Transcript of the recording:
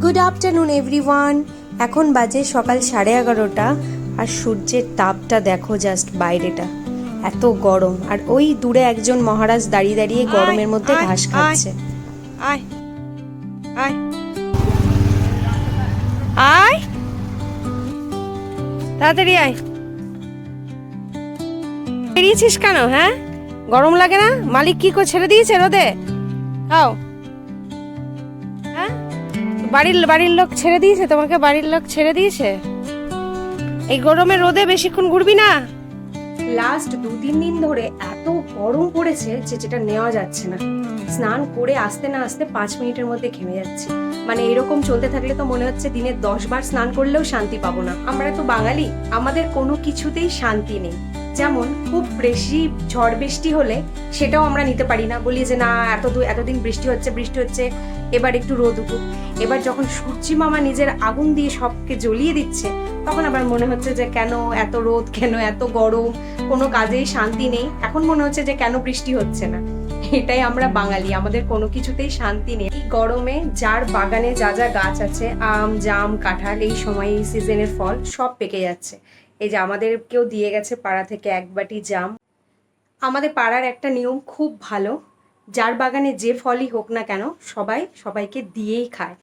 Good afternoon everyone. এখন বাজে সকাল 11:30 আর সূর্যের তাপটা দেখো জাস্ট, বাইরেটা এত গরম। আর ওই দূরে একজন মহারাজ দাঁড়িয়ে দাঁড়িয়ে গরমের মধ্যে ঘাস খাচ্ছে। আয় আয় আয় তাড়াতাড়ি আয়। বেরিয়েছিস কেন? হ্যাঁ, গরম লাগে না? মালিক কি করে ছেড়ে দিয়েছে রোদে? খাও। হ্যাঁ, বাড়ির লোক ছেড়ে দিয়েছে তোমাকে? বাড়ির লোক ছেড়ে দিয়েছে? এই গরমে রোদে বেশিক্ষণ ঘুরবি না। লাস্ট 2-3 দিন ধরে এত গরম পড়েছে যে যেটা নেওয়া যাচ্ছে না। স্নান করে আসতে না আসতে 5 মিনিটের মধ্যে ঘেমে যাচ্ছে। মানে এরকম চলতে থাকলে তো মনে হচ্ছে দিনে 10 বার স্নান করলেও শান্তি পাবো না। আমরা তো বাঙালি, আমাদের কোনো কিছুতেই শান্তি নেই। যেমন খুব বেশি ঝড় বৃষ্টি হলে সেটাও আমরা নিতে পারি না, বলি যে না এতদিন বৃষ্টি হচ্ছে, এবার একটু রোদ উঠুক। এবার যখন সূর্যি মামা নিজের আগুন দিয়ে সবকে জ্বলিয়ে দিচ্ছে, তখন আবার মনে হচ্ছে যে কেন এত রোদ, কেন এত গরম, কোনো কাজেই শান্তি নেই। এখন মনে হচ্ছে যে কেন বৃষ্টি হচ্ছে না। এটাই আমরা বাঙালি, আমাদের কোনো কিছুতেই শান্তি নেই। এই গরমে যার বাগানে যা যা গাছ আছে, আম, জাম, কাঁঠাল, এই সময় এই সিজনের ফল সব পেকে যাচ্ছে। এই যে আমাদেরকেও দিয়ে গেছে পাড়া থেকে 1 বাটি জাম। আমাদের পাড়ার একটা নিয়ম খুব ভালো, যার বাগানে যে ফলই হোক না কেন সবাই সবাইকে দিয়েই খায়।